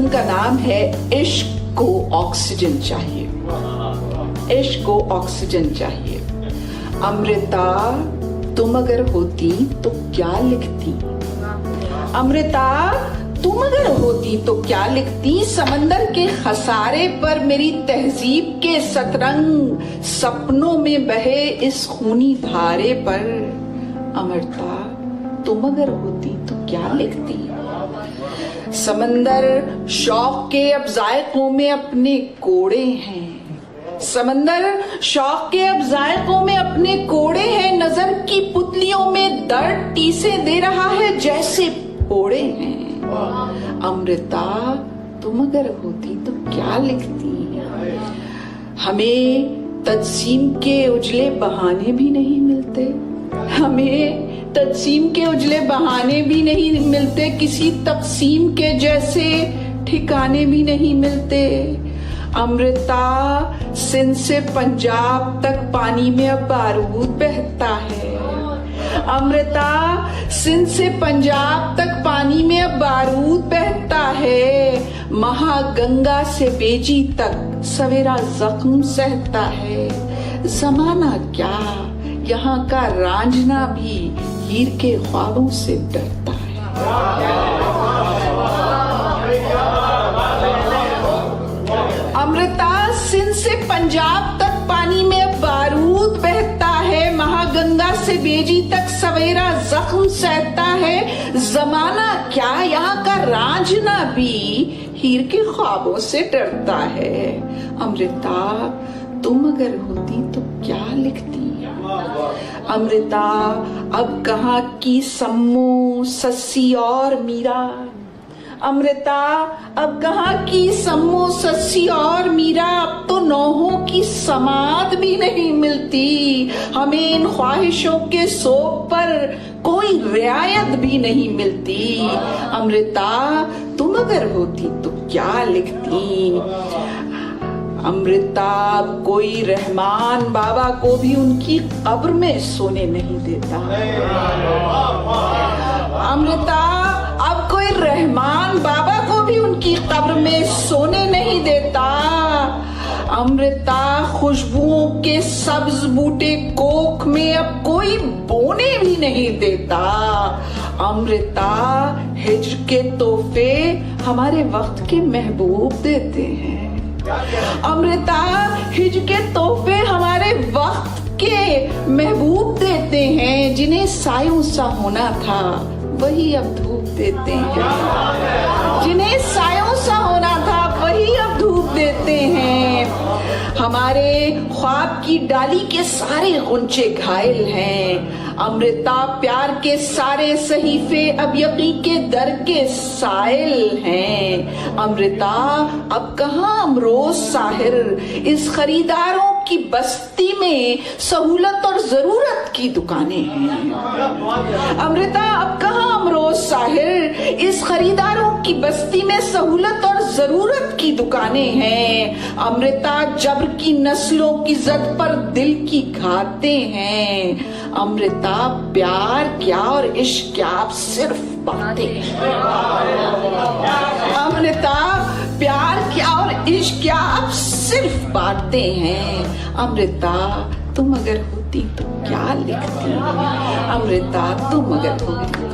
Film का नाम है इश्क को ऑक्सीजन चाहिए, इश्क को ऑक्सीजन चाहिए। अमृता तुम अगर होती तो क्या लिखती, अमृता तुम अगर होती तो क्या लिखती, समंदर के खसारे पर मेरी तहजीब के सतरंग, सपनों में बहे इस खूनी धारे पर। अमृता तुम अगर होती तो क्या लिखती। समंदर शौक के अब जायकों में अपने कोड़े हैं, समंदर शौक के अब जायकों में अपने कोड़े हैं, नजर की पुतलियों में दर्द टीसे दे रहा है जैसे फोड़े हैं। अमृता तुम अगर होती तो क्या लिखती। हमें तजसीम के उजले बहाने भी नहीं मिलते, हमें तजसीम के उजले बहाने भी नहीं मिलते, किसी तकसीम के जैसे ठिकाने भी नहीं मिलते। अमृता सिंध से पंजाब तक पानी में अब बारूद बहता है, अमृता सिंध से पंजाब तक पानी में अब बारूद बहता है, महागंगा से बेजी तक सवेरा जख्म सहता है। जमाना क्या यहाँ का रांझना भी हीर के ख्वाबों से डरता है। अमृता सिंध से पंजाब तक पानी में बारूद बहता है, महागंगा से बेजी तक सवेरा जख्म सहता है। जमाना क्या यहाँ का रांझना भी हीर के ख्वाबों से डरता है। अमृता तुम अगर होती तो क्या लिखती। अमृता अब कहाँ की सम्मो सस्सी और मीरा, अमृता अब कहाँ की सम्मो सस्सी और मीरा, अब तो नौहों की समाद भी नहीं मिलती। हमें इन ख्वाहिशों के सोप पर कोई रियायत भी नहीं मिलती। अमृता तुम अगर होती तो क्या लिखती। अमृता कोई रहमान बाबा को भी उनकी कब्र में सोने नहीं देता। अमृता अब कोई रहमान बाबा को भी उनकी कब्र में सोने नहीं देता। अमृता खुशबुओं के सब्ज बूटे कोख में अब कोई बोने भी नहीं देता। अमृता हिज्र के तोहफे हमारे वक्त के महबूब देते हैं, अमृता हिज्र के तोहफे हमारे वक्त के महबूब देते हैं। जिन्हें सायों सा होना था वही अब धूप देते हैं, जिन्हें सायों सा होना था वही अब धूप देते हैं। हमारे ख्वाब की डाली के सारे गुंचे घायल हैं। अमृता प्यार के सारे सहीफे अब यकीन के दर के साइल हैं। अमृता अब कहाँ अमरोज साहिर, इस खरीदारों की बस्ती में सहूलत और जरूरत की दुकानें हैं। अमृता अब कहाँ अमरोज साहिर, इस खरीदारों की बस्ती में सहूलत और जरूरत की दुकानें हैं। अमृता जब्र की नस्लों की जद पर दिल की खाते हैं। अमृता प्यार क्या और इश्क क्या अब सिर्फ बातें। अमृता प्यार क्या और इश्क क्या अब सिर्फ बातें हैं। अमृता तुम अगर होती तो क्या लिखती। अमृता तुम अगर होती